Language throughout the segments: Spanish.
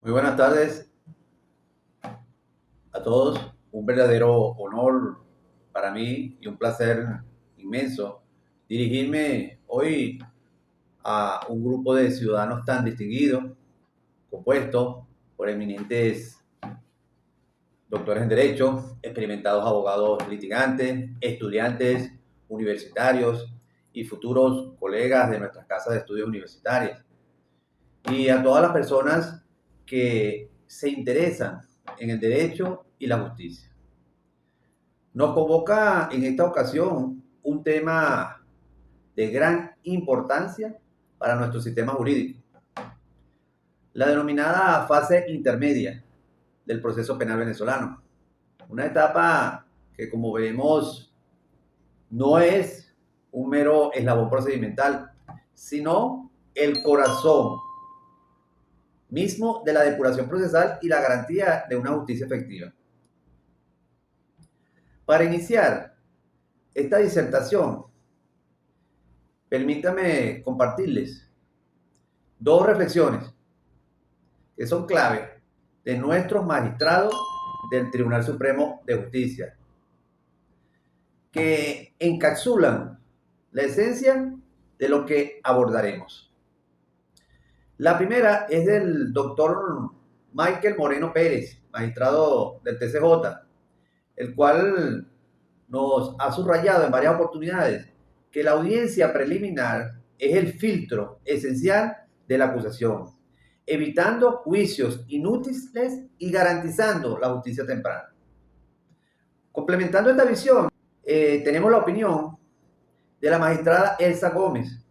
Muy buenas tardes a todos. Un verdadero honor para mí y un placer inmenso dirigirme hoy a un grupo de ciudadanos tan distinguidos, compuesto por eminentes doctores en Derecho, experimentados abogados litigantes, estudiantes universitarios y futuros colegas de nuestras casas de estudios universitarias. Y a todas las personas que se interesan en el derecho y la justicia. Nos convoca en esta ocasión un tema de gran importancia para nuestro sistema jurídico, la denominada fase intermedia del proceso penal venezolano. Una etapa que, como vemos, no es un mero eslabón procedimental, sino el corazón mismo de la depuración procesal y la garantía de una justicia efectiva. Para iniciar esta disertación, permítame compartirles dos reflexiones que son clave de nuestros magistrados del Tribunal Supremo de Justicia, que encapsulan la esencia de lo que abordaremos. La primera es del doctor Michael Moreno Pérez, magistrado del TCJ, el cual nos ha subrayado en varias oportunidades que la audiencia preliminar es el filtro esencial de la acusación, evitando juicios inútiles y garantizando la justicia temprana. Complementando esta visión, tenemos la opinión de la magistrada Elsa Gómez,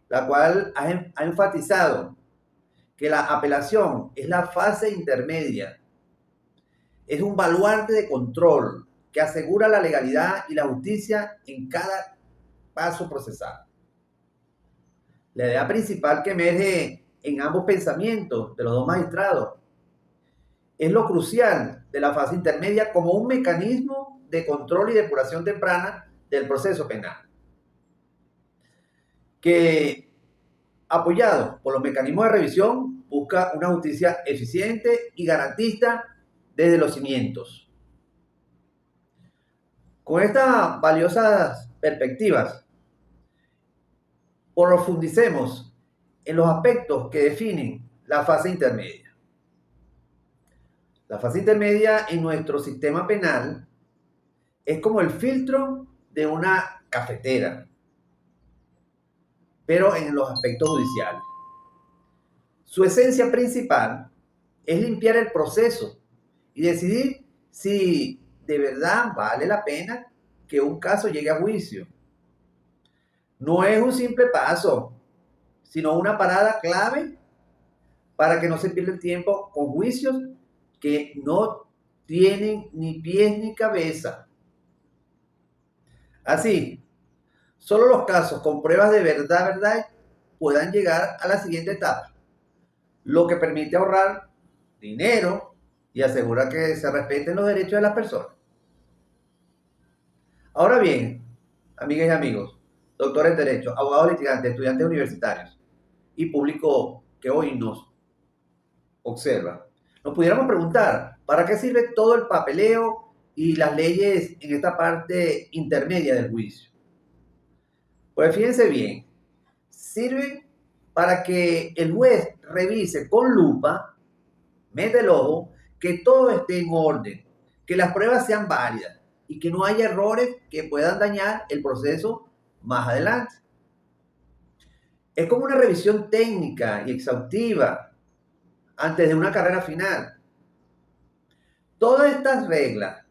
la cual ha enfatizado que la apelación es la fase intermedia, es un baluarte de control que asegura la legalidad y la justicia en cada paso procesal. La idea principal que emerge en ambos pensamientos de los dos magistrados es lo crucial de la fase intermedia como un mecanismo de control y depuración temprana del proceso penal, que apoyado por los mecanismos de revisión busca una justicia eficiente y garantista desde los cimientos. Con estas valiosas perspectivas, profundicemos en los aspectos que definen la fase intermedia. La fase intermedia en nuestro sistema penal es como el filtro de una cafetera, pero en los aspectos judiciales. Su esencia principal es limpiar el proceso y decidir si de verdad vale la pena que un caso llegue a juicio. No es un simple paso, sino una parada clave para que no se pierda el tiempo con juicios que no tienen ni pies ni cabeza. Así, solo los casos con pruebas de verdad puedan llegar a la siguiente etapa, lo que permite ahorrar dinero y asegura que se respeten los derechos de las personas. Ahora bien, amigas y amigos, doctores en Derecho, abogados litigantes, estudiantes universitarios y público que hoy nos observa, nos pudiéramos preguntar, ¿para qué sirve todo el papeleo y las leyes en esta parte intermedia del juicio? Pues fíjense bien, sirve para que el juez revise con lupa, mete el ojo, que todo esté en orden, que las pruebas sean válidas y que no haya errores que puedan dañar el proceso más adelante. Es como una revisión técnica y exhaustiva antes de una carrera final. Todas estas reglas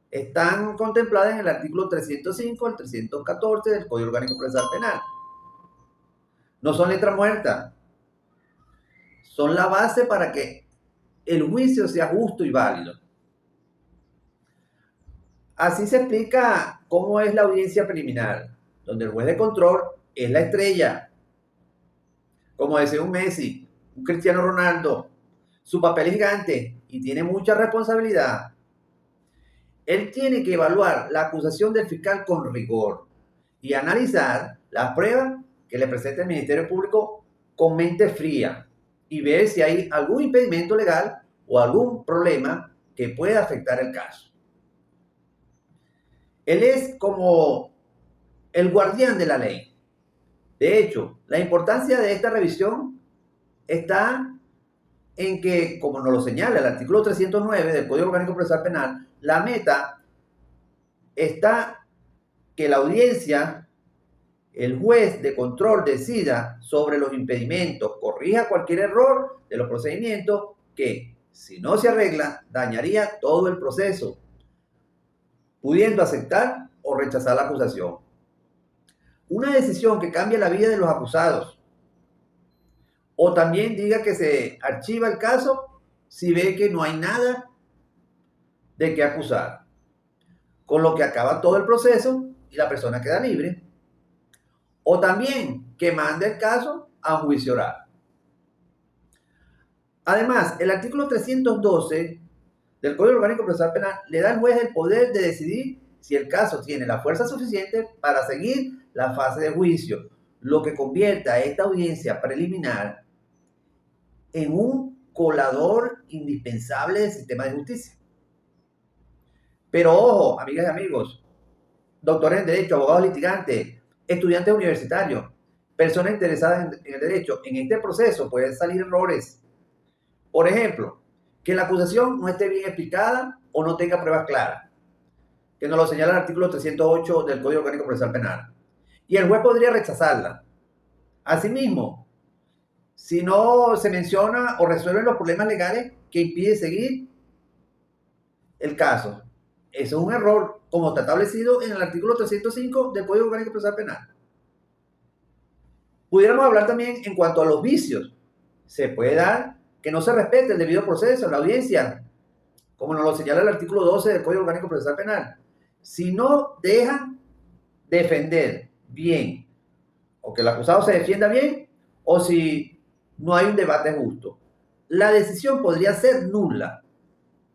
están contempladas en el artículo 305 al 314 del Código Orgánico Procesal Penal. No son letras muertas, son la base para que el juicio sea justo y válido. Así se explica cómo es la audiencia preliminar, donde el juez de control es la estrella. Como decía un Messi, un Cristiano Ronaldo, su papel es gigante y tiene mucha responsabilidad. Él tiene que evaluar la acusación del fiscal con rigor y analizar las pruebas que le presenta el Ministerio Público con mente fría y ver si hay algún impedimento legal o algún problema que pueda afectar el caso. Él es como el guardián de la ley. De hecho, la importancia de esta revisión está en que, como nos lo señala el artículo 309 del Código Orgánico Procesal Penal, la meta está que la audiencia, el juez de control, decida sobre los impedimentos, corrija cualquier error de los procedimientos que, si no se arregla, dañaría todo el proceso, pudiendo aceptar o rechazar la acusación. Una decisión que cambie la vida de los acusados, o también diga que se archiva el caso si ve que no hay nada de qué acusar, con lo que acaba todo el proceso y la persona queda libre. O también que mande el caso a un juicio oral. Además, el artículo 312 del Código Orgánico Procesal Penal le da al juez el poder de decidir si el caso tiene la fuerza suficiente para seguir la fase de juicio, lo que convierte a esta audiencia preliminar en un colador indispensable del sistema de justicia. Pero ojo, amigas y amigos, doctores en Derecho, abogados litigantes, estudiantes universitarios, personas interesadas en el derecho, en este proceso pueden salir errores. Por ejemplo, que la acusación no esté bien explicada o no tenga pruebas claras, que nos lo señala el artículo 308 del Código Orgánico Procesal Penal. Y el juez podría rechazarla. Asimismo, si no se menciona o resuelven los problemas legales que impiden seguir el caso. Eso es un error, como está establecido en el artículo 305 del Código Orgánico Procesal Penal. Pudiéramos hablar también en cuanto a los vicios. Se puede dar que no se respete el debido proceso en la audiencia, como nos lo señala el artículo 12 del Código Orgánico Procesal Penal. Si no dejan defender bien, o que el acusado se defienda bien, o si no hay un debate justo, la decisión podría ser nula.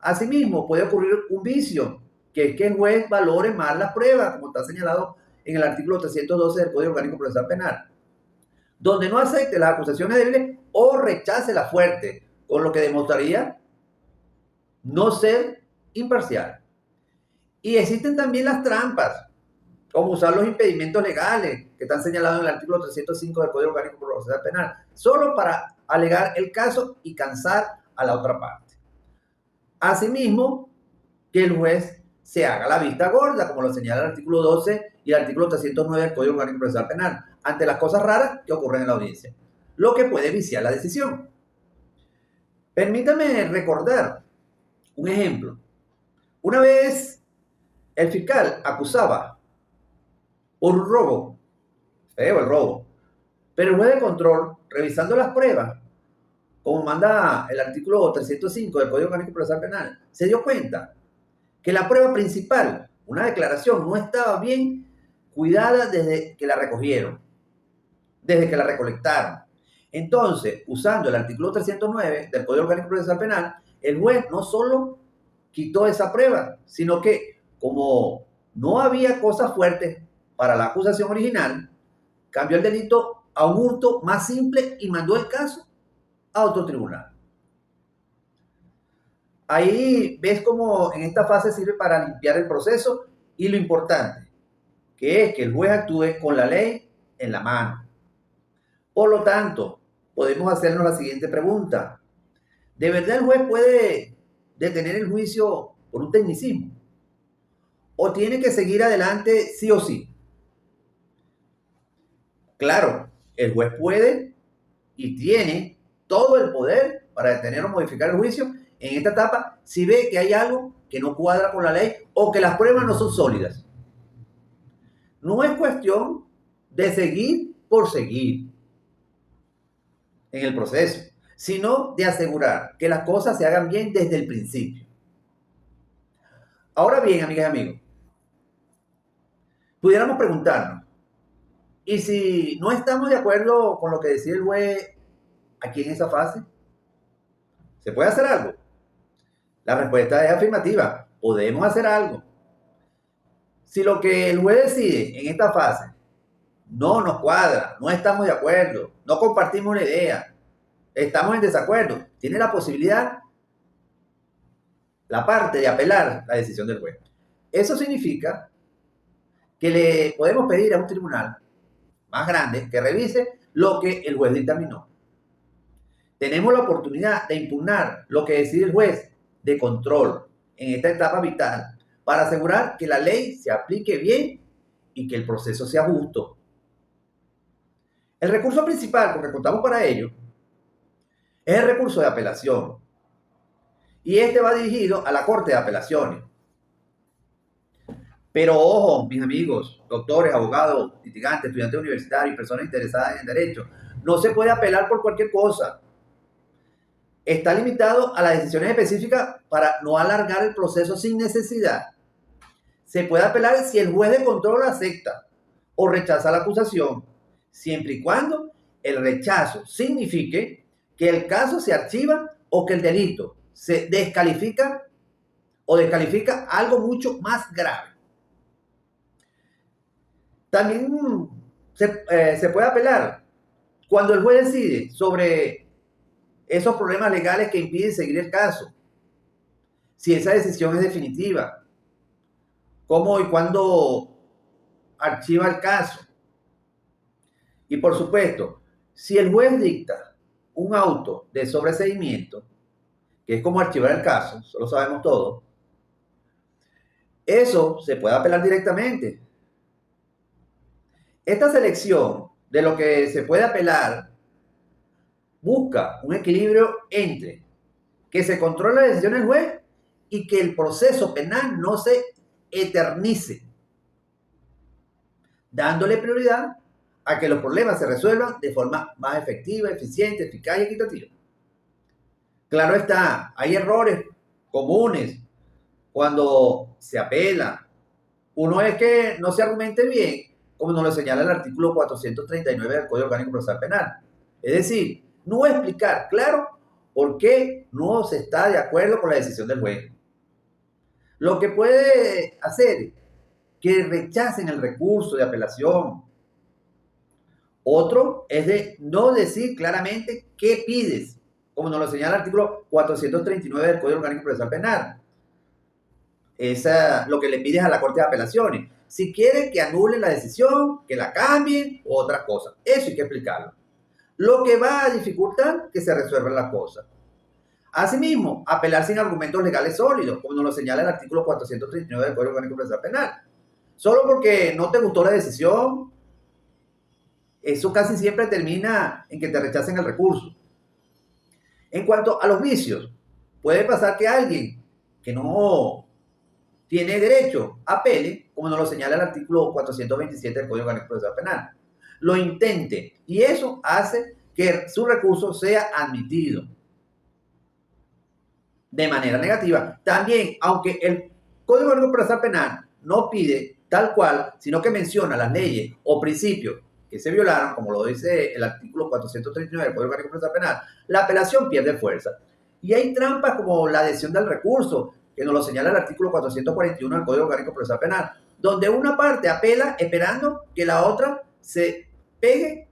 Asimismo, puede ocurrir un vicio, que es que el juez valore mal las pruebas, como está señalado en el artículo 312 del Código Orgánico Procesal Penal, donde no acepte las acusaciones débiles o rechace las fuertes, con lo que demostraría no ser imparcial. Y existen también las trampas, como usar los impedimentos legales que están señalados en el artículo 305 del Código Orgánico Procesal Penal, solo para alegar el caso y cansar a la otra parte. Asimismo, que el juez se haga la vista gorda, como lo señala el artículo 12 y el artículo 309 del Código Orgánico Procesal Penal, ante las cosas raras que ocurren en la audiencia, lo que puede viciar la decisión. Permítame recordar un ejemplo. Una vez el fiscal acusaba por un robo, feo el robo, pero el juez de control, revisando las pruebas, como manda el artículo 305 del Código Orgánico Procesal Penal, se dio cuenta que la prueba principal, una declaración, no estaba bien cuidada desde que la recogieron, desde que la recolectaron. Entonces, usando el artículo 309 del Código Orgánico Procesal Penal, el juez no solo quitó esa prueba, sino que como no había cosas fuertes para la acusación original, cambió el delito a un hurto más simple y mandó el caso a otro tribunal. Ahí ves cómo en esta fase sirve para limpiar el proceso y lo importante, que es que el juez actúe con la ley en la mano. Por lo tanto, podemos hacernos la siguiente pregunta. ¿De verdad el juez puede detener el juicio por un tecnicismo? ¿O tiene que seguir adelante sí o sí? Claro, el juez puede y tiene todo el poder para detener o modificar el juicio en esta etapa si ve que hay algo que no cuadra con la ley o que las pruebas no son sólidas. No es cuestión de seguir por seguir en el proceso, sino de asegurar que las cosas se hagan bien desde el principio. Ahora bien, amigas y amigos, pudiéramos preguntarnos, ¿y si no estamos de acuerdo con lo que decía el juez aquí en esa fase? ¿Se puede hacer algo? La respuesta es afirmativa. Podemos hacer algo. Si lo que el juez decide en esta fase no nos cuadra, no estamos de acuerdo, no compartimos la idea, estamos en desacuerdo, tiene la posibilidad, la parte de apelar la decisión del juez. Eso significa que le podemos pedir a un tribunal más grande que revise lo que el juez dictaminó. Tenemos la oportunidad de impugnar lo que decide el juez de control en esta etapa vital para asegurar que la ley se aplique bien y que el proceso sea justo. El recurso principal con que contamos para ello es el recurso de apelación y este va dirigido a la Corte de Apelaciones. Pero ojo, mis amigos, doctores, abogados, litigantes, estudiantes universitarios y personas interesadas en derecho, no se puede apelar por cualquier cosa. Está limitado a las decisiones específicas para no alargar el proceso sin necesidad. Se puede apelar si el juez de control lo acepta o rechaza la acusación, siempre y cuando el rechazo signifique que el caso se archiva o que el delito se descalifica o descalifica algo mucho más grave. También se puede apelar cuando el juez decide sobre esos problemas legales que impiden seguir el caso. Si esa decisión es definitiva, cómo y cuándo archiva el caso. Y por supuesto, si el juez dicta un auto de sobreseimiento, que es como archivar el caso, eso lo sabemos todos, eso se puede apelar directamente. Esta selección de lo que se puede apelar busca un equilibrio entre que se controle la decisión del juez y que el proceso penal no se eternice, dándole prioridad a que los problemas se resuelvan de forma más efectiva, eficiente, eficaz y equitativa. Claro está, hay errores comunes cuando se apela. Uno es que no se argumente bien, como nos lo señala el artículo 439 del Código Orgánico Procesal Penal. Es decir, no explicar claro por qué no se está de acuerdo con la decisión del juez. Lo que puede hacer que rechacen el recurso de apelación. Otro es de no decir claramente qué pides, como nos lo señala el artículo 439 del Código Orgánico Procesal Penal. Es lo que le pides a la Corte de Apelaciones. Si quiere que anulen la decisión, que la cambien o otras cosas. Eso hay que explicarlo. Lo que va a dificultar que se resuelvan las cosas. Asimismo, apelar sin argumentos legales sólidos, como nos lo señala el artículo 439 del Código Orgánico Procesal Penal. Solo porque no te gustó la decisión, eso casi siempre termina en que te rechacen el recurso. En cuanto a los vicios, puede pasar que alguien que no tiene derecho apele, como nos lo señala el artículo 427 del Código Orgánico Procesal Penal, lo intente y eso hace que su recurso sea admitido de manera negativa. También, aunque el Código Orgánico Procesal Penal no pide tal cual, sino que menciona las leyes o principios que se violaron, como lo dice el artículo 439 del Código Orgánico Procesal Penal, la apelación pierde fuerza. Y hay trampas como la adhesión del recurso, que nos lo señala el artículo 441 del Código Orgánico Procesal Penal, donde una parte apela esperando que la otra se pegue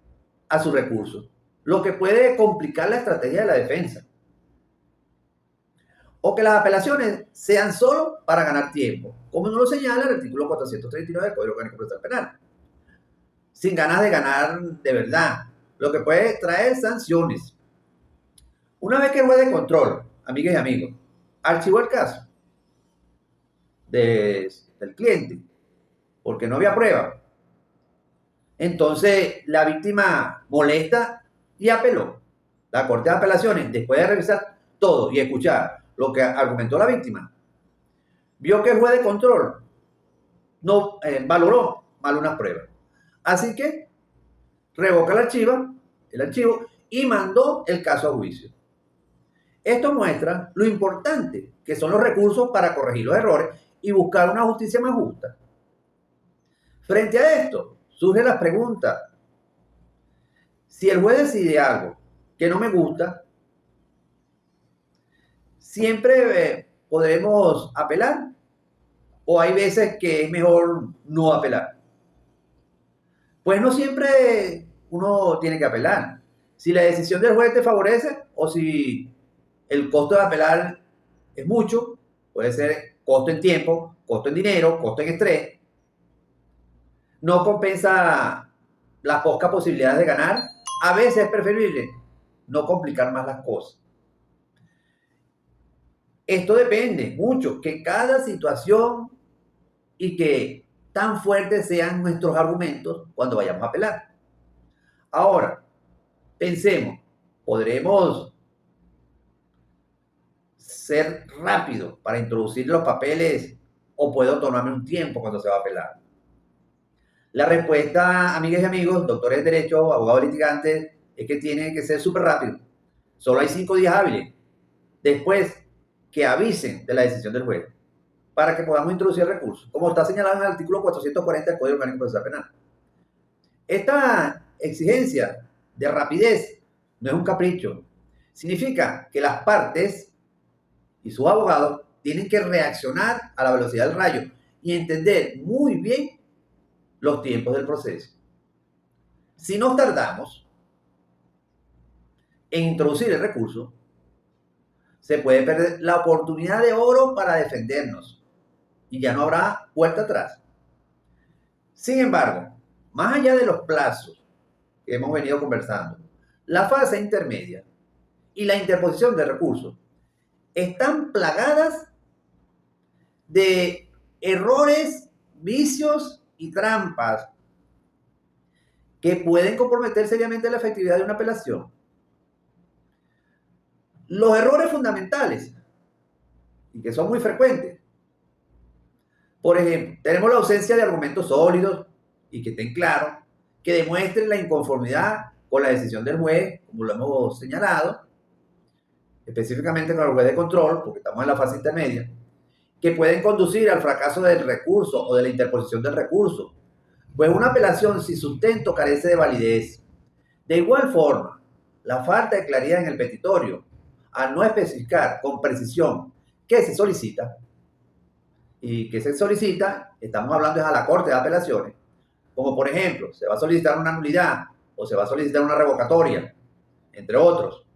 a su recurso, lo que puede complicar la estrategia de la defensa. O que las apelaciones sean solo para ganar tiempo, como nos lo señala el artículo 439 del Código Orgánico Procesal Penal, sin ganas de ganar de verdad, lo que puede traer sanciones. Una vez que el juez de control, amigas y amigos, archivó el caso del cliente porque no había prueba, entonces la víctima molesta y apeló. La Corte de Apelaciones, después de revisar todo y escuchar lo que argumentó la víctima, vio que el juez de control no valoró mal unas pruebas. Así que revoca el archivo y mandó el caso a juicio. Esto muestra lo importante que son los recursos para corregir los errores y buscar una justicia más justa. Frente a esto, surge la pregunta: si el juez decide algo que no me gusta, ¿siempre podremos apelar? ¿O hay veces que es mejor no apelar? Pues no siempre uno tiene que apelar. Si la decisión del juez te favorece o si el costo de apelar es mucho, puede ser costo en tiempo, costo en dinero, costo en estrés, no compensa las pocas posibilidades de ganar, a veces es preferible no complicar más las cosas. Esto depende mucho, que cada situación y que tan fuertes sean nuestros argumentos cuando vayamos a apelar. Ahora, pensemos, ¿podremos ser rápido para introducir los papeles o puedo tomarme un tiempo cuando se va a apelar? La respuesta, amigas y amigos, doctores de derecho, abogados litigantes, es que tiene que ser súper rápido. Solo hay 5 días hábiles después que avisen de la decisión del juez para que podamos introducir el recurso, como está señalado en el artículo 440 del Código Orgánico Procesal Penal. Esta exigencia de rapidez no es un capricho. Significa que las partes y sus abogados tienen que reaccionar a la velocidad del rayo y entender muy bien los tiempos del proceso. Si nos tardamos en introducir el recurso, se puede perder la oportunidad de oro para defendernos y ya no habrá vuelta atrás. Sin embargo, más allá de los plazos que hemos venido conversando, la fase intermedia y la interposición de recursos están plagadas de errores, vicios y trampas que pueden comprometer seriamente la efectividad de una apelación. Los errores fundamentales, y que son muy frecuentes, por ejemplo, tenemos la ausencia de argumentos sólidos y que estén claros, que demuestren la inconformidad con la decisión del juez, como lo hemos señalado, específicamente con el juez de control, porque estamos en la fase intermedia, que pueden conducir al fracaso del recurso o de la interposición del recurso, pues una apelación sin sustento carece de validez. De igual forma, la falta de claridad en el petitorio, al no especificar con precisión qué se solicita, y qué se solicita, estamos hablando es a la Corte de Apelaciones, como por ejemplo, se va a solicitar una nulidad o se va a solicitar una revocatoria, entre otros.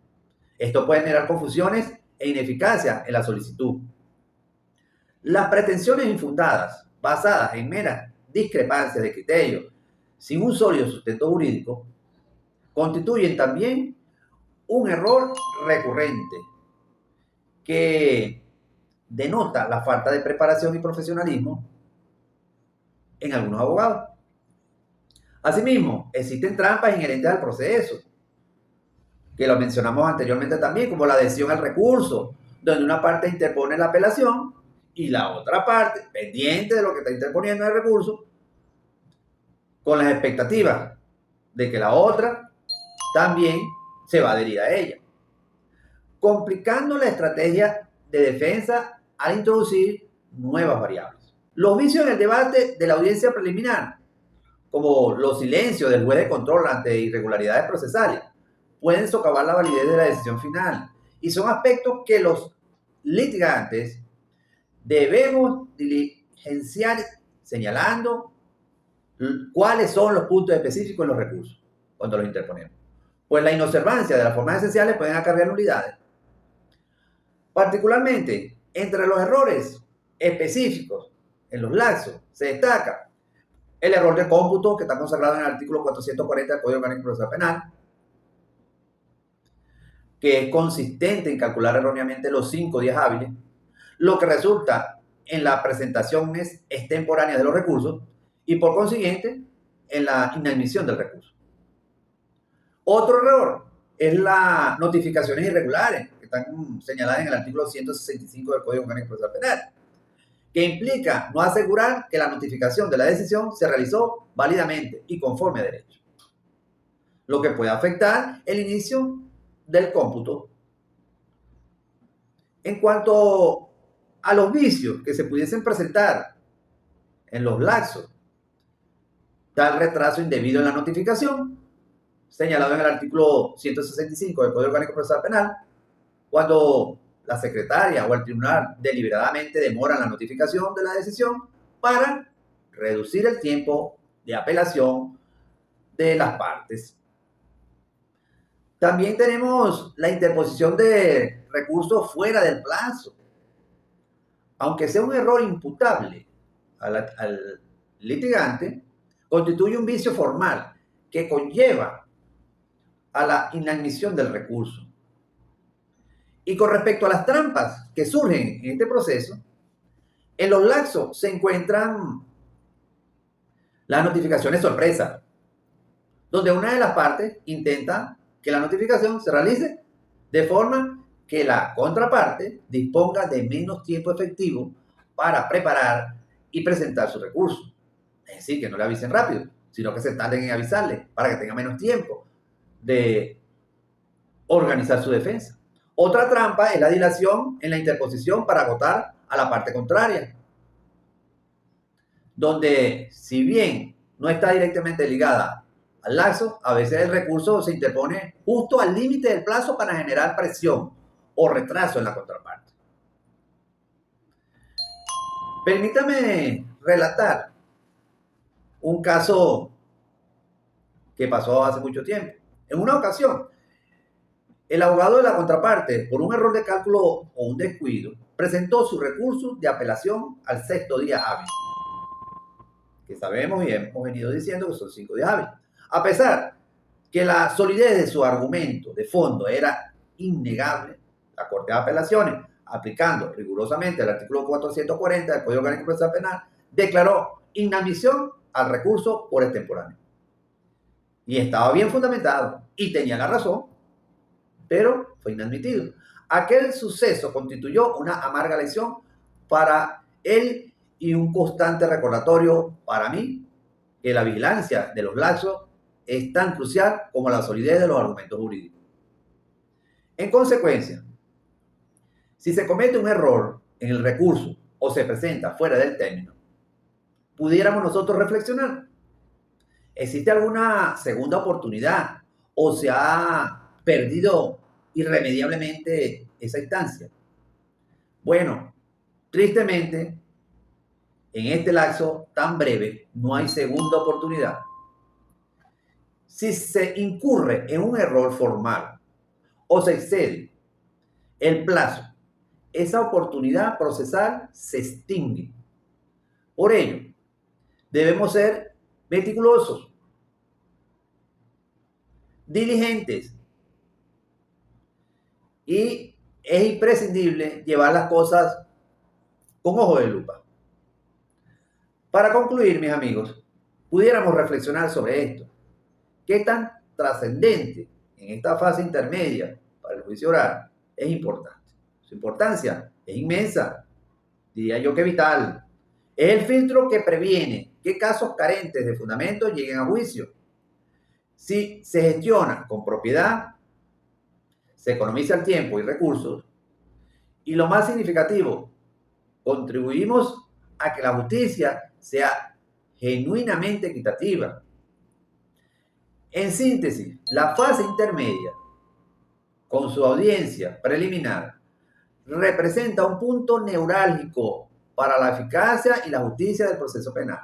Esto puede generar confusiones e ineficacia en la solicitud. Las pretensiones infundadas, basadas en meras discrepancias de criterios, sin un sólido sustento jurídico, constituyen también un error recurrente que denota la falta de preparación y profesionalismo en algunos abogados. Asimismo, existen trampas inherentes al proceso, que lo mencionamos anteriormente también, como la adhesión al recurso, donde una parte interpone la apelación y la otra parte, pendiente de lo que está interponiendo el recurso, con las expectativas de que la otra también se va a adherir a ella, complicando la estrategia de defensa al introducir nuevas variables. Los vicios en el debate de la audiencia preliminar, como los silencios del juez de control ante irregularidades procesales, pueden socavar la validez de la decisión final y son aspectos que los litigantes debemos diligenciar señalando cuáles son los puntos específicos en los recursos cuando los interponemos. Pues la inobservancia de las formas esenciales pueden acarrear nulidades. Particularmente, entre los errores específicos en los laxos se destaca el error de cómputo, que está consagrado en el artículo 440 del Código Orgánico Procesal Penal, que es consistente en calcular erróneamente los 5 días hábiles, lo que resulta en la presentación extemporánea de los recursos y por consiguiente en la inadmisión del recurso. Otro error es las notificaciones irregulares, que están señaladas en el artículo 165 del Código Orgánico Procesal Penal, que implica no asegurar que la notificación de la decisión se realizó válidamente y conforme a derecho, lo que puede afectar el inicio del cómputo. En cuanto a los vicios que se pudiesen presentar en los laxos, tal retraso indebido en la notificación, señalado en el artículo 165 del Código Orgánico Procesal Penal, cuando la secretaria o el tribunal deliberadamente demoran la notificación de la decisión para reducir el tiempo de apelación de las partes. También tenemos la interposición de recursos fuera del plazo. Aunque sea un error imputable al litigante, constituye un vicio formal que conlleva a la inadmisión del recurso. Y con respecto a las trampas que surgen en este proceso, en los laxos se encuentran las notificaciones sorpresa, donde una de las partes intenta que la notificación se realice de forma que la contraparte disponga de menos tiempo efectivo para preparar y presentar su recurso. Es decir, que no le avisen rápido, sino que se tarden en avisarle para que tenga menos tiempo de organizar su defensa. Otra trampa es la dilación en la interposición para agotar a la parte contraria, donde si bien no está directamente ligada al laxo, a veces el recurso se interpone justo al límite del plazo para generar presión o retraso en la contraparte. Permítame relatar un caso que pasó hace mucho tiempo. En una ocasión, el abogado de la contraparte, por un error de cálculo o un descuido, presentó su recurso de apelación al 6º día hábil, que sabemos y hemos venido diciendo que son 5 días hábiles. A pesar que la solidez de su argumento de fondo era innegable, la Corte de Apelaciones, aplicando rigurosamente el artículo 440 del Código Orgánico Procesal Penal, declaró inadmisión al recurso por extemporáneo. Y estaba bien fundamentado y tenía la razón, pero fue inadmitido. Aquel suceso constituyó una amarga lección para él y un constante recordatorio para mí que la vigilancia de los laxos es tan crucial como la solidez de los argumentos jurídicos. En consecuencia, si se comete un error en el recurso o se presenta fuera del término, pudiéramos nosotros reflexionar. ¿Existe alguna segunda oportunidad o se ha perdido irremediablemente esa instancia? Bueno, tristemente, en este lapso tan breve no hay segunda oportunidad. Si se incurre en un error formal o se excede el plazo, esa oportunidad procesal se extingue. Por ello, debemos ser meticulosos, diligentes, y es imprescindible llevar las cosas con ojo de lupa. Para concluir, mis amigos, pudiéramos reflexionar sobre esto. ¿Qué tan trascendente en esta fase intermedia para el juicio oral es importante? Su importancia es inmensa, diría yo que vital. Es el filtro que previene que casos carentes de fundamento lleguen a juicio. Si se gestiona con propiedad, se economiza el tiempo y recursos, y lo más significativo, contribuimos a que la justicia sea genuinamente equitativa. En síntesis, la fase intermedia, con su audiencia preliminar, representa un punto neurálgico para la eficacia y la justicia del proceso penal.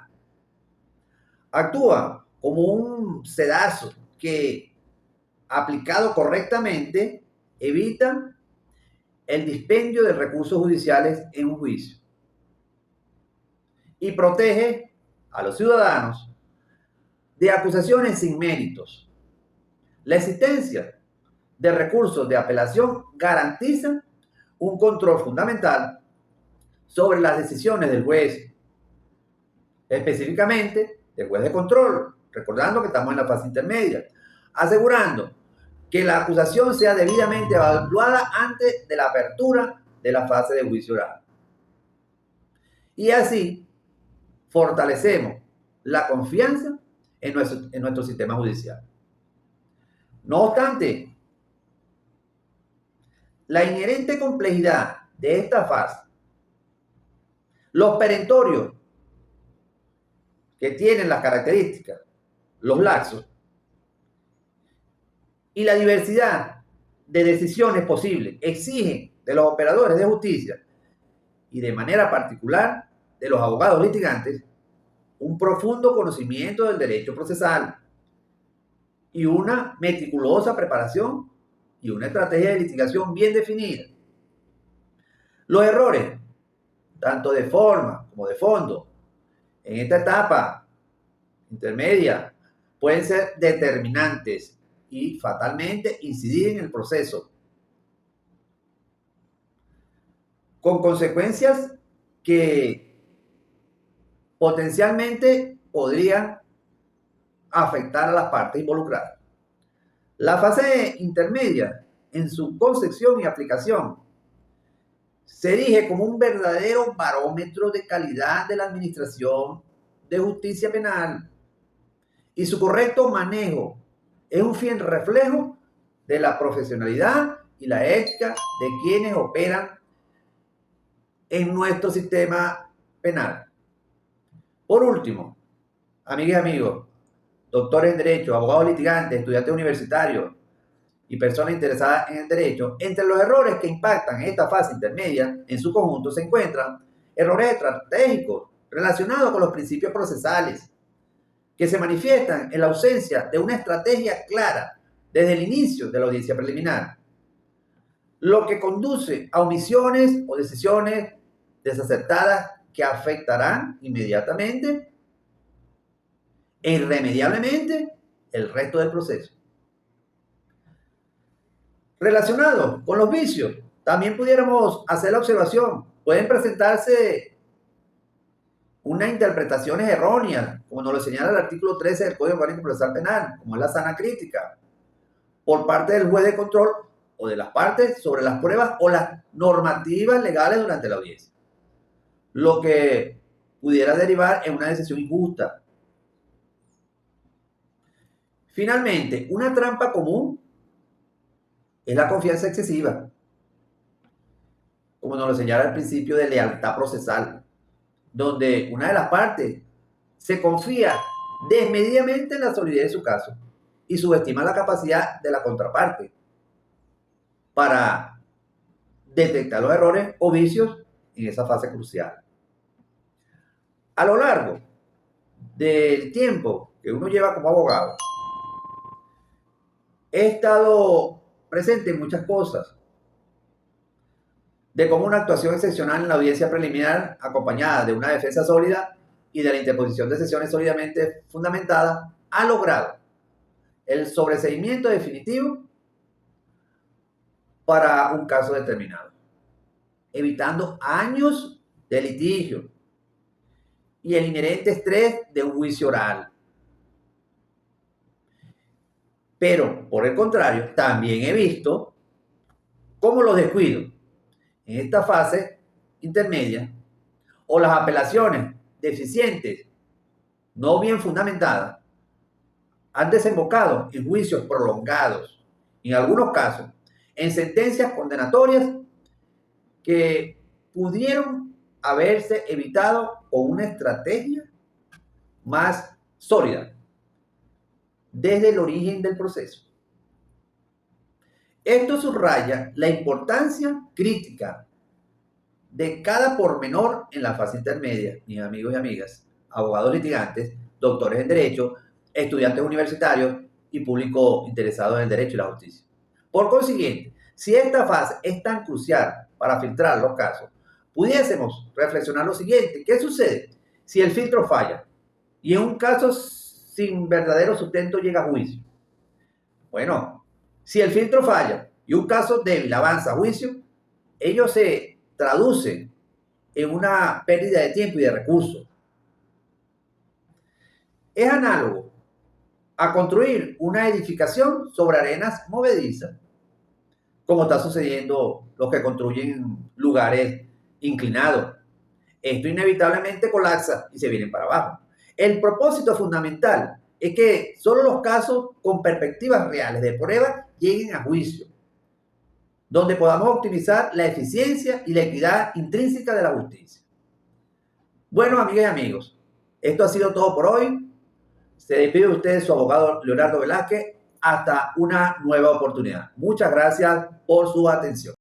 Actúa como un sedazo que, aplicado correctamente, evita el dispendio de recursos judiciales en un juicio y protege a los ciudadanos de acusaciones sin méritos. La existencia de recursos de apelación garantiza un control fundamental sobre las decisiones del juez, específicamente del juez de control, recordando que estamos en la fase intermedia, asegurando que la acusación sea debidamente evaluada antes de la apertura de la fase de juicio oral. Y así fortalecemos la confianza en nuestro sistema judicial. No obstante, la inherente complejidad de esta fase, los perentorios que tienen las características, los laxos, y la diversidad de decisiones posibles exigen de los operadores de justicia y de manera particular de los abogados litigantes un profundo conocimiento del derecho procesal y una meticulosa preparación y una estrategia de litigación bien definida. Los errores, tanto de forma como de fondo, en esta etapa intermedia, pueden ser determinantes y fatalmente incidir en el proceso, con consecuencias que potencialmente podrían afectar a las partes involucradas. La fase intermedia, en su concepción y aplicación, se erige como un verdadero barómetro de calidad de la administración de justicia penal, y su correcto manejo es un fiel reflejo de la profesionalidad y la ética de quienes operan en nuestro sistema penal. Por último, amigas y amigos, doctores en Derecho, abogados litigantes, estudiantes universitarios y personas interesadas en el derecho, entre los errores que impactan en esta fase intermedia en su conjunto se encuentran errores estratégicos relacionados con los principios procesales, que se manifiestan en la ausencia de una estrategia clara desde el inicio de la audiencia preliminar, lo que conduce a omisiones o decisiones desacertadas que afectarán inmediatamente e irremediablemente el resto del proceso. Relacionado con los vicios, también pudiéramos hacer la observación, pueden presentarse unas interpretaciones erróneas, como nos lo señala el artículo 13 del Código Orgánico Procesal Penal, como es la sana crítica, por parte del juez de control o de las partes sobre las pruebas o las normativas legales durante la audiencia, lo que pudiera derivar en una decisión injusta. Finalmente, una trampa común es la confianza excesiva, como nos lo señala el principio de lealtad procesal, donde una de las partes se confía desmedidamente en la solidez de su caso y subestima la capacidad de la contraparte para detectar los errores o vicios en esa fase crucial. A lo largo del tiempo que uno lleva como abogado, he estado presente en muchas cosas, de cómo una actuación excepcional en la audiencia preliminar, acompañada de una defensa sólida y de la interposición de sesiones sólidamente fundamentadas, ha logrado el sobreseimiento definitivo para un caso determinado, evitando años de litigio y el inherente estrés de un juicio oral. Pero, por el contrario, también he visto cómo los descuidos en esta fase intermedia o las apelaciones deficientes, no bien fundamentadas, han desembocado en juicios prolongados, en algunos casos, en sentencias condenatorias que pudieron haberse evitado con una estrategia más sólida desde el origen del proceso. Esto subraya la importancia crítica de cada pormenor en la fase intermedia, mis amigos y amigas, abogados litigantes, doctores en derecho, estudiantes universitarios y público interesado en el derecho y la justicia. Por consiguiente, si esta fase es tan crucial para filtrar los casos, pudiésemos reflexionar lo siguiente: ¿qué sucede si el filtro falla y en un caso sin verdadero sustento llega a juicio? Bueno, si el filtro falla y un caso débil avanza a juicio, ello se traduce en una pérdida de tiempo y de recursos. Es análogo a construir una edificación sobre arenas movedizas, como está sucediendo los que construyen lugares inclinados. Esto inevitablemente colapsa y se vienen para abajo. El propósito fundamental es que solo los casos con perspectivas reales de prueba lleguen a juicio, donde podamos optimizar la eficiencia y la equidad intrínseca de la justicia. Bueno, amigas y amigos, esto ha sido todo por hoy. Se despide de ustedes su abogado Leonardo Velázquez. Hasta una nueva oportunidad. Muchas gracias por su atención.